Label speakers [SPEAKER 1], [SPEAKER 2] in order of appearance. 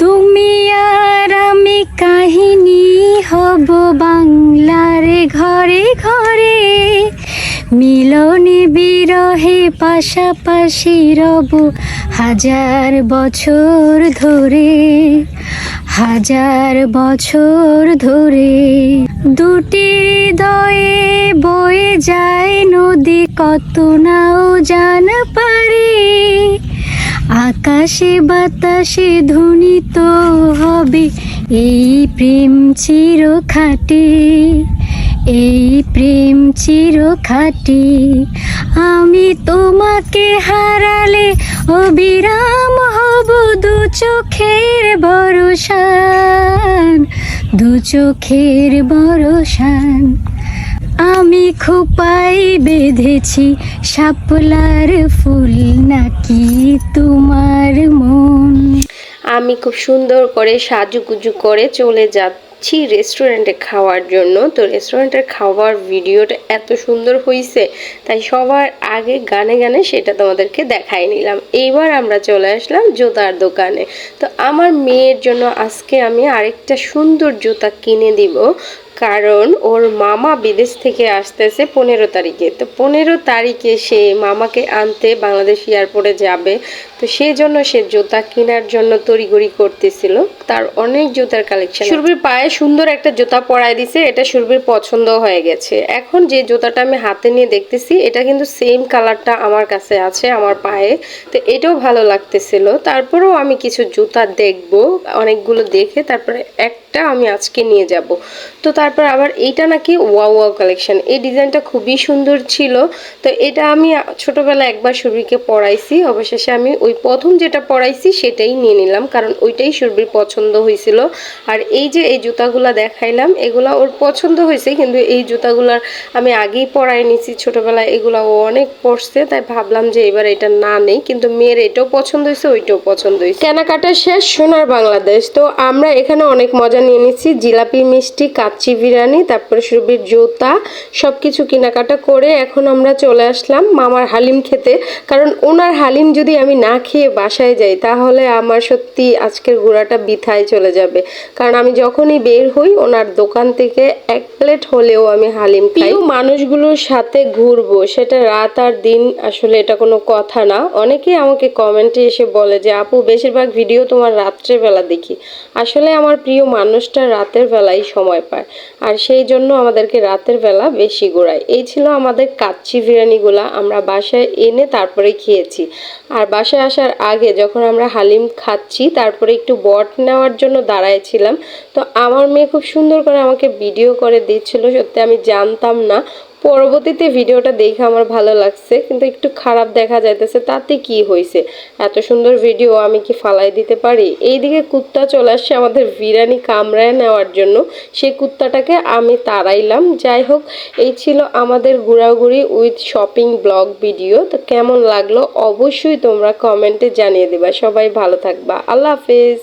[SPEAKER 1] তুমি আর আমি কাহিনী হব বাংলার ঘরে ঘরে, মিলনে বিরহে পাশাপাশি রব হাজার বছর ধরে, হাজার বছর ধরে। দুটি হৃদয়ে বয়ে যায় নদী, কত নাও জান পারে, আকাশে বাতাসে ধ্বনিত হবে এই প্রেম চিরখাটি, এই প্রেম চিরখাটি। আমি তোমাকে হারালে অবিরাম হব দু চোখের বরসান, দু চোখের বরসান। আমি খোপায় বেঁধেছি শাপলার ফুল, নাকি তোমার মন?
[SPEAKER 2] আমি খুব সুন্দর করে সাজুগুজু করে চলে যাচ্ছি রেস্টুরেন্টে খাওয়ার জন্য। তো রেস্টুরেন্টের খাওয়ার ভিডিওটা এত সুন্দর হয়েছে, তাই সবার আগে গানে গানে সেটা তোমাদেরকে দেখাই নিলাম। এইবার আমরা চলে আসলাম জুতার দোকানে। তো আমার মেয়ের জন্য আজকে আমি আরেকটা সুন্দর জুতা কিনে দিব, কারণ ওর মামা বিদেশ থেকে আসতেছে 15 তারিখে। তো 15 তারিখে সে মামাকে আনতে বাংলাদেশ এয়ারপোর্টে যাবে। তো সেই জন্য সে জুতা কেনার জন্য তড়িঘড়ি করতেছিল। তার অনেক জুতার কালেকশন। সুরভির পায়ে সুন্দর একটা জুতা পরায় দিছে, এটা সুরভির পছন্দ হয়ে গেছে। এখন যে জুতাটা আমি হাতে নিয়ে দেখতেছি, এটা কিন্তু সেম কালারটা আমার কাছে আছে আমার পায়ে। তো এটাও ভালো লাগতেছিল। তারপরেও আমি কিছু জুতা দেখব, অনেকগুলো দেখে তারপরে একটা আমি আজকে নিয়ে যাব। তো তারপর আবার এইটা নাকি ওয়াও ওয়াও কালেকশন, এই ডিজাইনটা খুবই সুন্দর ছিল। তো এটা আমি ছোটবেলায় একবার সুরভিকে পরাইছি, অবশেষে আমি ওই প্রথম যেটা পরাইছি সেটাই নিয়ে নিলাম, কারণ ওইটাই সুরভির পছন্দ হয়েছিল। আর এই যে এই জুতাগুলা দেখাইলাম, এগুলা ওর পছন্দ হয়েছে, কিন্তু এই জুতাগুলার আমি আগেই পরাই নিছি ছোটবেলায়, এগুলা ও অনেক পরছে, তাই ভাবলাম যে এবার এটা না নেই। কিন্তু মেয়ের এটাও পছন্দ হয়েছে, ওইটাও পছন্দ হয়েছে। কেনাকাটা শেষ, সোনার বাংলাদেশ। তো আমরা এখানে অনেক মজা নিয়ে নিচ্ছি, জিলাপি মিষ্টি, কাচ্চি বিরিয়ানি, তারপরে সুরভির জুতা, সব কিছু কেনাকাটা করে এখন আমরা চলে আসলাম মামার হালিম খেতে। কারণ ওনার হালিম যদি আমি না খেয়ে বাসায় যাই, তাহলে আমার সত্যি আজকের ঘোরাটা বৃথায় চলে যাবে। কারণ আমি যখনই বের হই ওনার দোকান থেকে এক প্লেট হলেও আমি হালিম খাই। মানুষগুলোর সাথে ঘুরবো, সেটা রাত আর দিন, আসলে এটা কোনো কথা না। অনেকেই আমাকে কমেন্টে এসে বলে যে আপু বেশিরভাগ ভিডিও তোমার রাত্রেবেলা দেখি। আসলে আমার প্রিয় মানুষটা রাতের বেলায় সময় পায়, আর সেই জন্য আমাদেরকে রাতের বেলা বেশি ঘোরায়। এই ছিল আমাদের কাচ্চি বিরিয়ানিগুলা, আমরা বাসায় এনে তারপরে খেয়েছি। আর বাসায় আসার আগে যখন আমরা হালিম খাচ্ছি, তারপরে একটু বট নেওয়ার জন্য দাঁড়াইছিলাম। তো আমার মেয়ে খুব সুন্দর করে আমাকে ভিডিও করে দিচ্ছিল, সত্যি আমি জানতাম না। পরবর্তীতে ভিডিওটা দেখে আমার ভালো লাগছে, কিন্তু একটু খারাপ দেখা যাইতেছে, তাতে কি হয়েছে? এত সুন্দর ভিডিও আমি কি ফালাই দিতে পারি? এইদিকে কুত্তা চলে আসছে আমাদের বিরিয়ানি কামড়ায় নেওয়ার জন্য, সেই কুত্তাটাকে আমি তাড়াইলাম। যাই হোক, এই ছিল আমাদের ঘোরাঘুরি উইথ শপিং ব্লগ ভিডিও। তো কেমন লাগলো অবশ্যই তোমরা কমেন্টে জানিয়ে দেবা। সবাই ভালো থাকবা, আল্লাহ হাফেজ।